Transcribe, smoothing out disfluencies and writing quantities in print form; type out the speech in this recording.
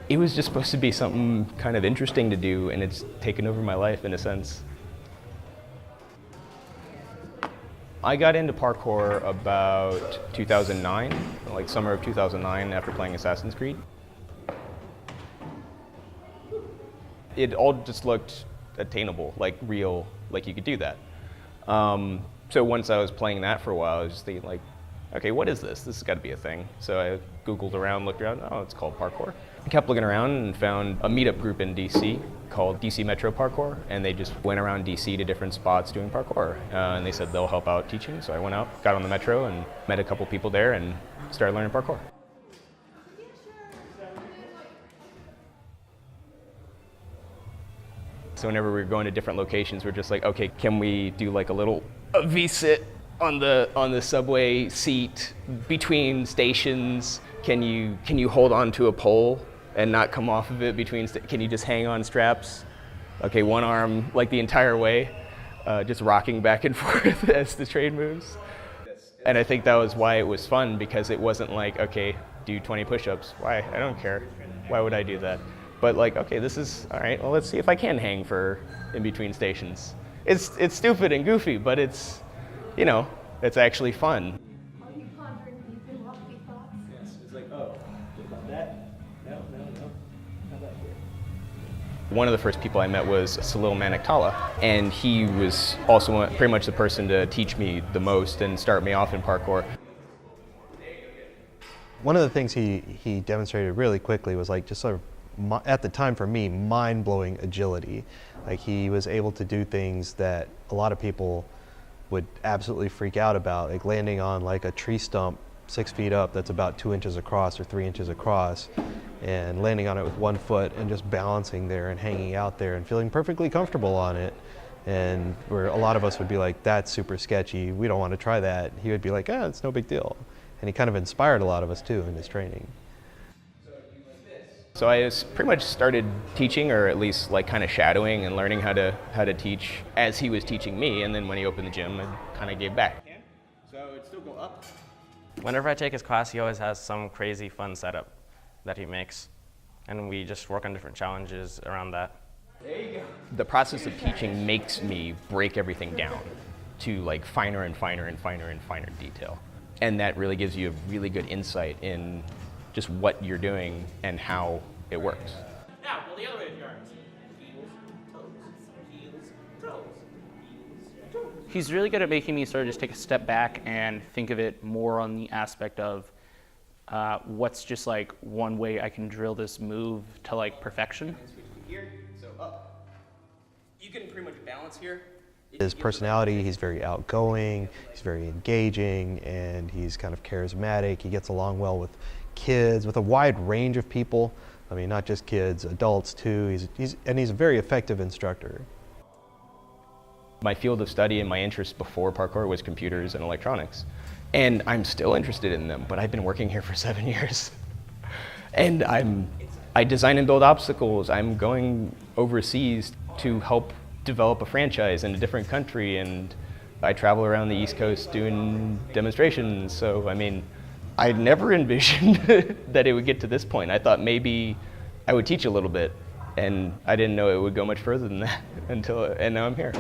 It was just supposed to be something kind of interesting to do, and it's taken over my life in a sense. I got into parkour about 2009, like summer of 2009 after playing Assassin's Creed. It all just looked attainable, like real, like you could do that. So once I was playing that for a while, I was just thinking like, okay, what is this? This has got to be a thing. So I Googled around, looked around, oh, it's called parkour. I kept looking around and found a meetup group in DC called DC Metro Parkour, and they just went around DC to different spots doing parkour. And they said they'll help out teaching, so I went out, got on the Metro, and met a couple people there and started learning parkour. So whenever we were going to different locations, we're just like, okay, can we do like a V-sit on the subway seat between stations? Can you hold on to a pole and not come off of it between? Can you just hang on straps? Okay, one arm like the entire way, just rocking back and forth as the train moves. And I think that was why it was fun, because it wasn't like, okay, do 20 push-ups. Why? I don't care. Why would I do that? But like, okay, this is, all right, well, let's see if I can hang for in between stations. It's stupid and goofy, but it's, you know, it's actually fun. Are you pondering deep and lofty thoughts? Yes, it's like, oh, what about that? No. How about here? One of the first people I met was Salil Maniktala, and he was also pretty much the person to teach me the most and start me off in parkour. One of the things he demonstrated really quickly was like just sort of, at the time for me, mind-blowing agility. Like he was able to do things that a lot of people would absolutely freak out about, like landing on like a tree stump 6 feet up that's about 2 inches across or 3 inches across, and landing on it with 1 foot and just balancing there and hanging out there and feeling perfectly comfortable on it. And where a lot of us would be like, that's super sketchy, we don't want to try that. He would be like, it's no big deal. And he kind of inspired a lot of us too in his training. So I pretty much started teaching, or at least like kind of shadowing and learning how to teach as he was teaching me, and then when he opened the gym, I kind of gave back. So it'd still go up. Whenever I take his class, he always has some crazy fun setup that he makes, and we just work on different challenges around that. There you go. The process of teaching makes me break everything down to like finer and finer and finer and finer detail, and that really gives you a really good insight in just what you're doing and how it works. Now, go the other way with your arms. Heels, toes, heels, toes, heels, toes. He's really good at making me sort of just take a step back and think of it more on the aspect of what's just like one way I can drill this move to like perfection. Here, so up. You can pretty much balance here. His personality, he's very outgoing, he's very engaging, and he's kind of charismatic. He gets along well with kids, with a wide range of people. I mean, not just kids, adults too. He's a very effective instructor. My field of study and my interest before parkour was computers and electronics. And I'm still interested in them, but I've been working here for 7 years. And I design and build obstacles. I'm going overseas to help develop a franchise in a different country, and I travel around the East Coast doing demonstrations. So, I mean, I never envisioned that it would get to this point. I thought maybe I would teach a little bit, and I didn't know it would go much further than that and now I'm here.